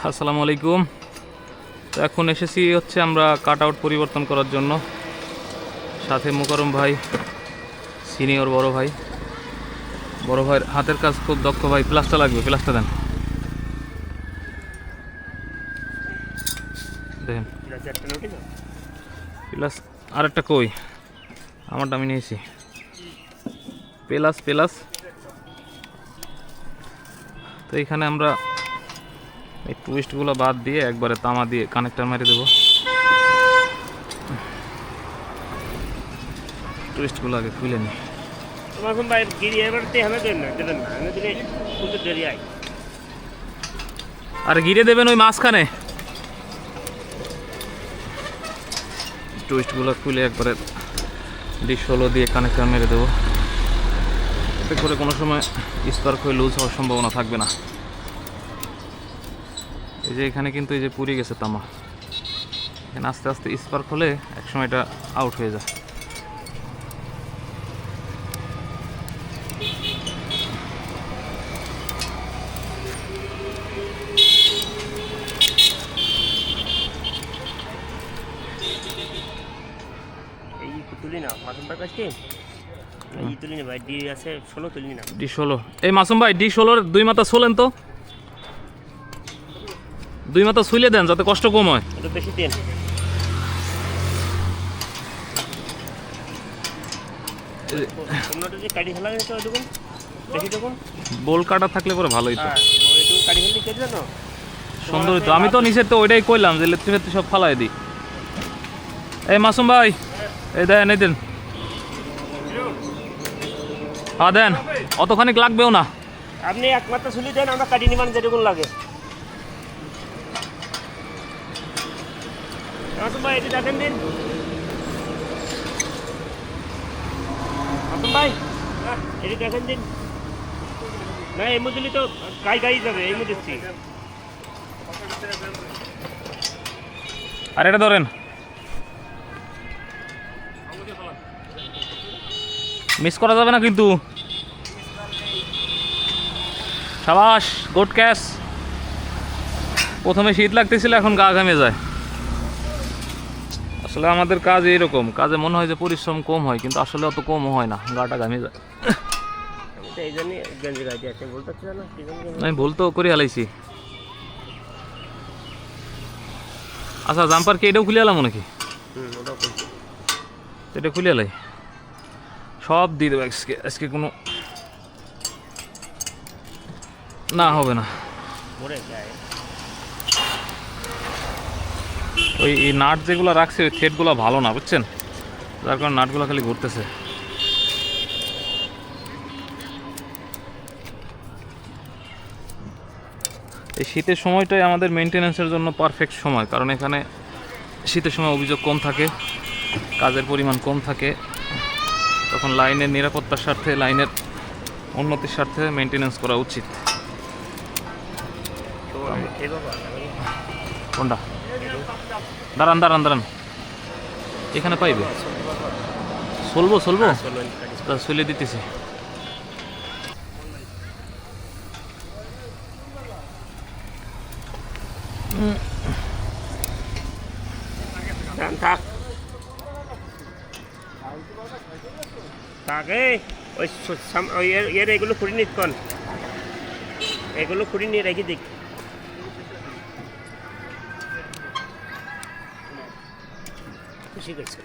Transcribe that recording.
আসসালামু আলাইকুম। তো এখন এসেছি হচ্ছে আমরা কাট আউট পরিবর্তন করার জন্য, সাথে মোকারম ভাই সিনিয়র বড় ভাইয়ের হাতের কাজ খুব দক্ষ ভাই। প্লাসটা লাগবে, প্লাসটা দেন, দেখেন প্লাস। আরেকটা কই? আমারটা আমি নিয়েছি। প্লাস। তো এইখানে আমরা এই টুইস্টগুলো বাদ দিয়ে একবারে তামা দিয়ে কানেক্টর মেরে দেবো। টুইস্টগুলো আগে খুলে নিই। আর গিরে দেবেন ওই মাঝখানে। টুইস্টগুলো খুলে একবারে D16 দিয়ে কানেক্টর মেরে দেবো, এতে করে কোনো সময় স্পার্ক হয়ে লুজ হওয়ার সম্ভাবনা থাকবে না। এই যে এখানে কিন্তু এই যে পুড়ে গেছে তামা, এখানে আস্তে আস্তে স্পার্ক হলে একসময় এটা আউট হয়ে যায়। D16 এই মাসুম ভাই, D16 দুই মাথা ছোলেন তো, দুই মাথা ছুলে দেন যাতে কষ্ট কম হয়। বেশি দেন। বোল কাটা থাকলে পরে ভালোই তো, সুন্দর হইতো। আমি তো নিচে তো ওইটাই কইলাম যে লেত্রি ফেত্রি সব ফালাই দিই। এই মাসুম ভাই, এই দেন, এই দেন। হ্যাঁ দেন, অতখানিক লাগবেও না। আপনি একমাত্র ছুলি দেন, আমরা কাটি নিবান যেটুকুন লাগে। মাসুম ভাই, এটা দেখেন দিন। মাসুম ভাই, এটা দেখেন দিন। না এই মধ্যে তো গাই যাবে, এই মধ্যে আর এটা ধরেন, মিস করা যাবে না কিন্তু। সাবাস, গুড ক্যাচ। প্রথমে শীত লাগতেছিল, এখন গা ঘামে যায়। আসলে আমাদের কাজ এইরকম, কাজে মনে হয় যে পরিশ্রম কম হয়, কিন্তু আসলে অত কমও হয় না, গাটা ঘামে যায়। আমি ভুল তো করে হালাইছি। আচ্ছা, জাম্পার কি এটাও খুলে এলাম নাকি? এটা খুলে এলাই, সব দিয়ে দেবো আজকে কোনো না হবে না। ওই নাট যেগুলো রাখছে ওই থ্রেডগুলো ভালো না, বুঝছেন, যার কারণে নাটগুলো খালি ঘুরতেছে। এই শীতের সময়টাই আমাদের মেনটেন্যান্সের জন্য পারফেক্ট সময়, কারণ এখানে শীতের সময় অভিযোগ কম থাকে, কাজের পরিমাণ কম থাকে, তখন লাইনের নিরাপত্তার স্বার্থে, লাইনের উন্নতির স্বার্থে মেনটেন্যান্স করা উচিত। কোনটা? দাঁড়ান, এখানে পাইবে। চলবো চলে দিতেছি। এগুলো খুঁড়ি নিচ্ছেন, এগুলো খুঁড়ি নিয়ে রেখে দিক। খুশি করছে।